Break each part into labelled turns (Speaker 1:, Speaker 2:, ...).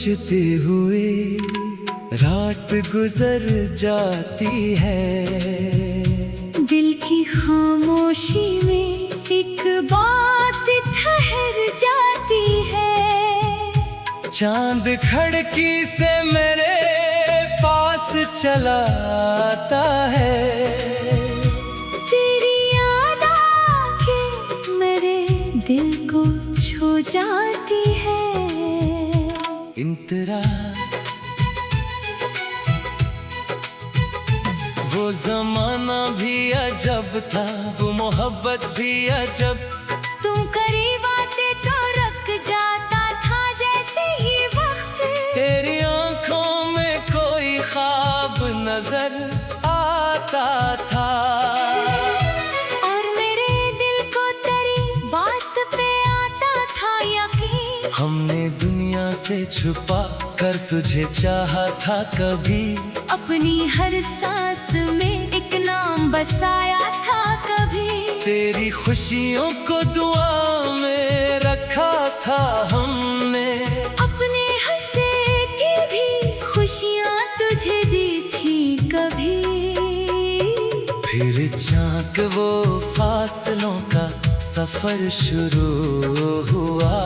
Speaker 1: सोचते हुए रात गुजर जाती है।
Speaker 2: दिल की खामोशी में एक बात ठहर जाती है।
Speaker 1: चांद खिड़की से मेरे पास चला आता है।
Speaker 2: तेरी याद आके मेरे दिल को छू जाती है।
Speaker 1: इंतरा वो जमाना भी अजब था, वो मोहब्बत भी अजब।
Speaker 2: तुम करीब आते तो रुक जाता था जैसे ही वक्त।
Speaker 1: तेरी आंखों में कोई ख्वाब नजर आता था
Speaker 2: और मेरे दिल को तेरी बात पे आता था यकीन।
Speaker 1: हमने दुनिया से छुपा कर तुझे चाहा था कभी।
Speaker 2: अपनी हर सांस में एक नाम बसाया था कभी।
Speaker 1: तेरी खुशियों को दुआ में रखा था हमने।
Speaker 2: अपने हंसे की भी खुशियाँ तुझे दी थी कभी।
Speaker 1: फिर चाक वो फासलों का सफर शुरू हुआ।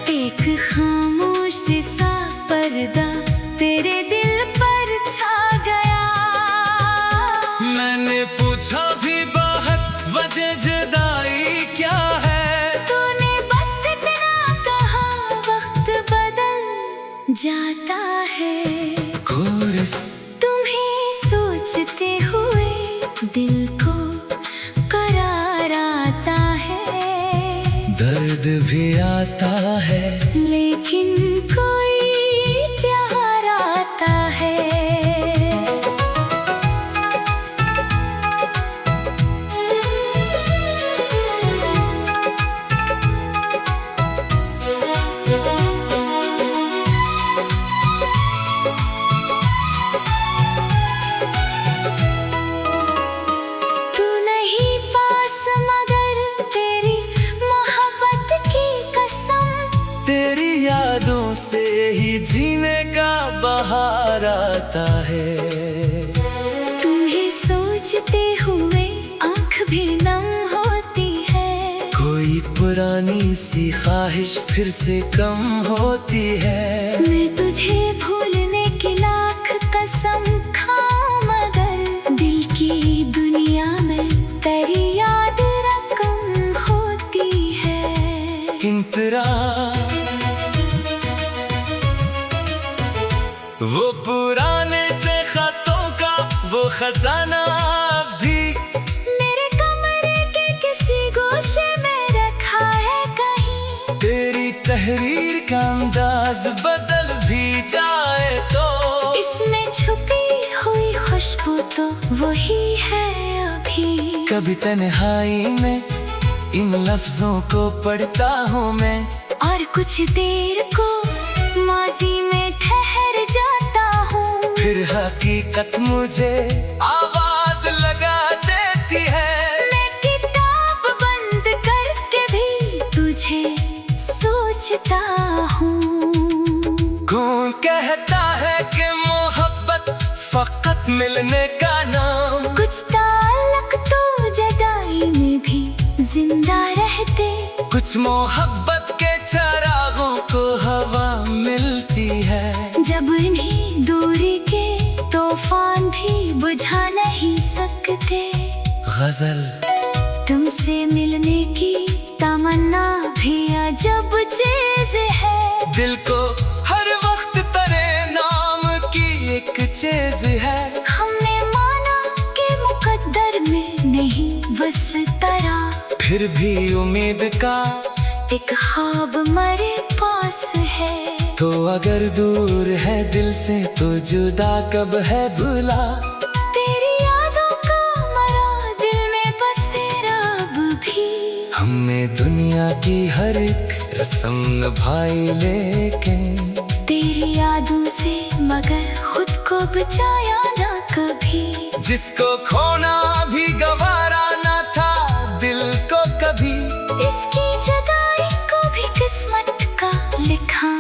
Speaker 2: एक खामोश सा पर्दा तेरे दिल पर छा गया।
Speaker 1: मैंने पूछा भी बाहर वजह जुदाई क्या है।
Speaker 2: तूने बस इतना कहा वक्त बदल जाता है।
Speaker 1: कोरस
Speaker 2: तुम्हें सोचते हुए दिल को करार आता है।
Speaker 1: दर्द भी आता है
Speaker 2: लेकिन कोई प्यार आता है। तू नहीं पास मगर तेरी मोहब्बत की कसम।
Speaker 1: तेरी यादों से ही जीने का बहार आता है।
Speaker 2: तुम्हें सोचते हुए आँख भी नम होती है।
Speaker 1: कोई पुरानी सी ख्वाहिश फिर से कम होती है।
Speaker 2: मैं तुझे भूलने की लाख कसम खाऊं मगर दिल की दुनिया में तेरी याद रकम होती है।
Speaker 1: इंतरा वो पुराने से खतों का वो खजाना भी
Speaker 2: मेरे कमरे के किसी गोशे में रखा है कहीं।
Speaker 1: तेरी तहरीर का अंदाज बदल भी जाए तो
Speaker 2: इसमें छुपी हुई खुशबू तो वही है अभी।
Speaker 1: कभी तन्हाई में इन लफ्जों को पढ़ता हूँ मैं।
Speaker 2: और कुछ देर को माजी में ठहर जाता हूँ।
Speaker 1: फिर हकीकत मुझे आवाज लगा देती है।
Speaker 2: मैं किताब बंद करके भी तुझे सोचता हूँ।
Speaker 1: कौन कहता है कि मोहब्बत फकत मिलने का नाम।
Speaker 2: कुछ ताल्लुक तो जुदाई में भी जिंदा रहते।
Speaker 1: कुछ मोहब्बत के चरागों को हवा मिलती है।
Speaker 2: जब इन्हीं दूरी के तूफान भी बुझा नहीं सकते।
Speaker 1: गजल
Speaker 2: तुमसे मिलने की तमन्ना भी अजब चीज है।
Speaker 1: दिल को हर वक्त तेरे नाम की एक चीज है।
Speaker 2: हमने माना कि मुकद्दर में नहीं बस तरह।
Speaker 1: फिर भी उम्मीद का
Speaker 2: एक ख्वाब मेरे पास है।
Speaker 1: तो अगर दूर है दिल से तो जुदा कब है भुला।
Speaker 2: तेरी यादों का मरा दिल में बसेरा अब भी।
Speaker 1: हमने दुनिया की हर एक रस्म निभाई लेकिन
Speaker 2: तेरी यादों से मगर खुद को बचाया ना कभी।
Speaker 1: जिसको खोना भी गवारा ना था दिल को कभी।
Speaker 2: इसकी जुदाई को भी किस्मत का लिखा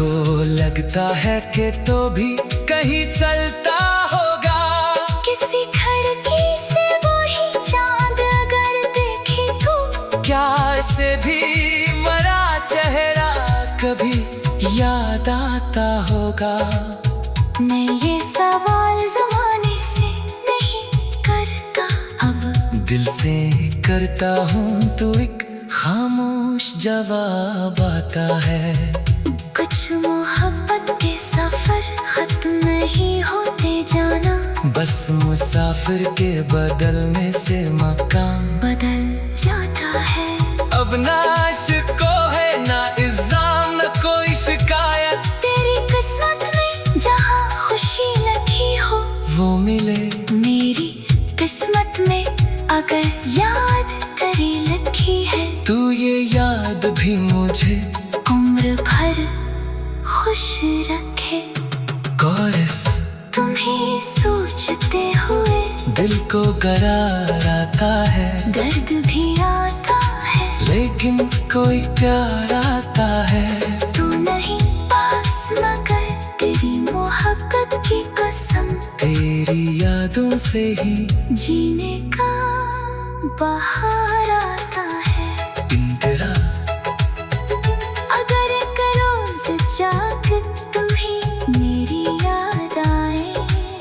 Speaker 1: को लगता है कि तो भी कहीं चलता होगा।
Speaker 2: किसी खिड़की से वही चांद अगर देखे तो
Speaker 1: क्या ऐसे भी मरा चेहरा कभी याद आता होगा।
Speaker 2: मैं ये सवाल ज़माने से नहीं करता अब,
Speaker 1: दिल से करता हूँ तो एक खामोश जवाब आता है।
Speaker 2: कुछ मोहब्बत के सफर खत्म नहीं होते जाना,
Speaker 1: बस मुसाफिर के बदलने से मकाम
Speaker 2: बदल जाता है।
Speaker 1: अब ना इश्को है ना इल्जाम न कोई शिकायत,
Speaker 2: तेरी किस्मत में जहाँ खुशी लिखी हो
Speaker 1: वो मिले।
Speaker 2: मेरी किस्मत में अगर याद तेरी लिखी है,
Speaker 1: तू ये याद भी मुझे
Speaker 2: उम्र भर खुश रखे।
Speaker 1: कोरस
Speaker 2: तुम्हें सोचते हुए
Speaker 1: दिल को करार आता है,
Speaker 2: दर्द भी आता है।
Speaker 1: लेकिन कोई प्यार आता है।
Speaker 2: तू नहीं पास मगर तेरी मोहब्बत की कसम,
Speaker 1: तेरी यादों से ही
Speaker 2: जीने का बाहर आता है।
Speaker 1: इंदिरा
Speaker 2: अगर एक रोज जाग तू ही मेरी याद आए,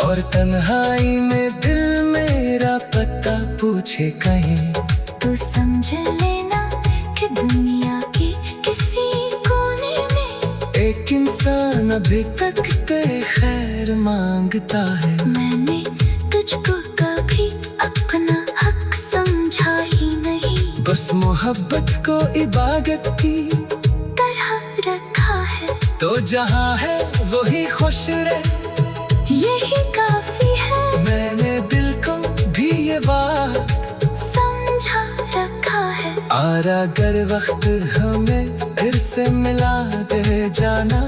Speaker 1: और तन्हाई में दिल मेरा पता पूछे कहीं,
Speaker 2: तो समझ लेना कि दुनिया के किसी कोने में
Speaker 1: एक इंसान अभी तक तेरे खैर मांगता है।
Speaker 2: मैंने तुझको कभी अपना हक समझा ही नहीं,
Speaker 1: बस मोहब्बत को इबादत की
Speaker 2: तरह रखा है।
Speaker 1: तो जहाँ है वही खुश रहे,
Speaker 2: यही काफी है।
Speaker 1: मैंने दिल को भी ये बात
Speaker 2: समझा रखा है।
Speaker 1: आरा अगर वक्त हमें फिर से मिला दे जाना,